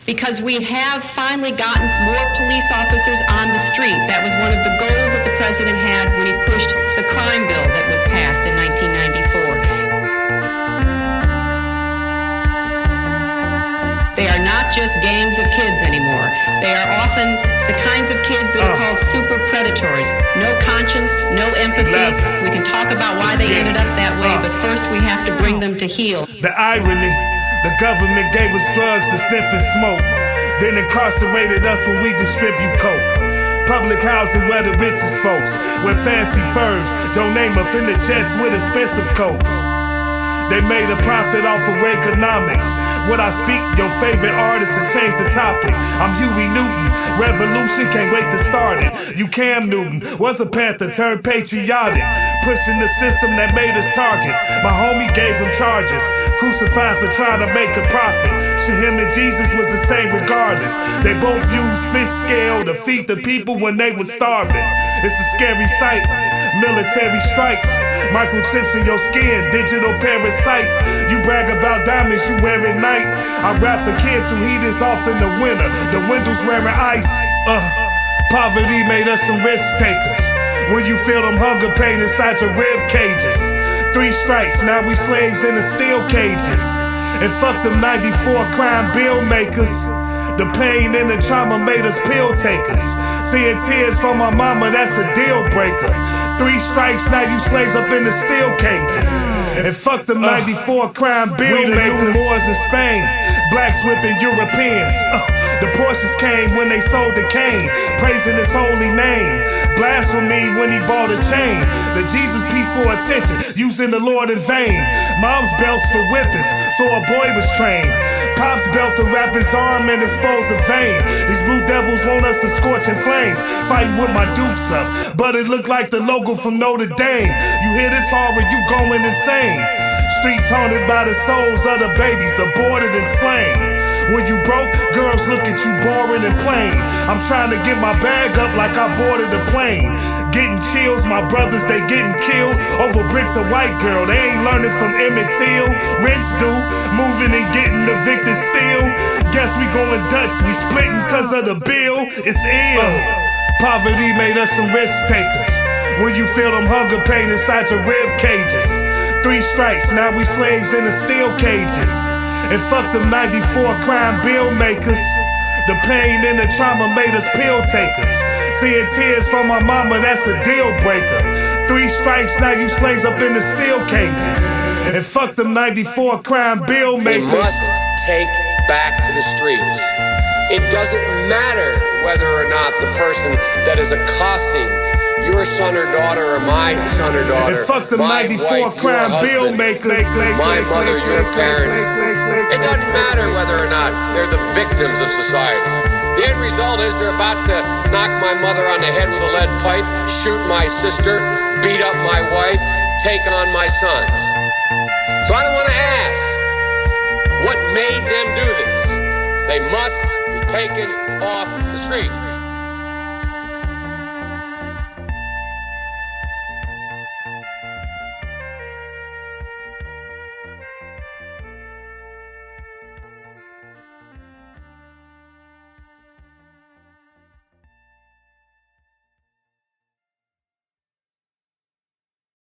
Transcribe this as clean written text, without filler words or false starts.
Because we have finally gotten more police officers on the street. That was one of the goals that the president had when he pushed the crime bill that was passed in 1994. They are not just gangs of kids anymore. They are often the kinds of kids that are called super predators. No conscience, no empathy. We can talk about why they ended up that way, but first we have to bring them to heel. The irony. The government gave us drugs to sniff and smoke, then incarcerated us when we distribute coke. Public housing where the richest folks wear fancy furs, Joe Namath in the jets with expensive coats. They made a profit off of Reaganomics. When I speak, your favorite artist and change the topic. I'm Huey Newton, revolution, can't wait to start it. You Cam Newton, was a Panther turned patriotic, pushing the system that made us targets. My homie gave him charges, crucified for trying to make a profit. Shit, him and Jesus was the same regardless. They both used fish scale to feed the people when they was starving. It's a scary sight, military strikes, microchips in your skin, digital parasites. You brag about diamonds you wear at night. I rap for kids who heat is off in the winter, the windows wearing ice. Poverty made us some risk takers. When you feel them hunger pain inside your rib cages. 3 strikes, now we slaves in the steel cages. And fuck them 94 crime bill makers. The pain and the trauma made us pill takers. Seeing tears from my mama, that's a deal breaker. 3 strikes, now you slaves up in the steel cages. And fuck them 94 crime bill makers. Moors in Spain, blacks whipping Europeans. The Porsches came when they sold the cane, praising his holy name. Blasphemy when he bought a chain. The Jesus piece for attention, using the Lord in vain. Mom's belts for whippings, so a boy was trained. Pop's belt to wrap his arm and expose a vein. These blue devils want us to scorch in flames. Fighting with my dukes up, but it looked like the logo from Notre Dame. You hear this horror, you going insane. Streets haunted by the souls of the babies aborted and slain. When you broke, girls look at you boring and plain. I'm trying to get my bag up like I boarded a plane. Getting chills, my brothers, they getting killed over bricks of white girl. They ain't learning from Emmett Till. Rents do, moving and getting evicted still. Guess we going Dutch, we splitting cause of the bill. It's ill. Poverty made us some risk takers. When you feel them hunger pain inside your rib cages. 3 strikes, now we slaves in the steel cages. And fuck them 94 crime bill makers. The pain and the trauma made us pill takers. Seeing tears from my mama, that's a deal breaker. 3 strikes, now you slaves up in the steel cages. And fuck them 94 crime bill makers. We must take back the streets. It doesn't matter whether or not the person that is accosting your son or daughter or my son or daughter, my wife, your husband, my mother, your parents. It doesn't matter whether or not they're the victims of society. The end result is they're about to knock my mother on the head with a lead pipe, shoot my sister, beat up my wife, take on my sons. So I want to ask, what made them do this? They must be taken off the street.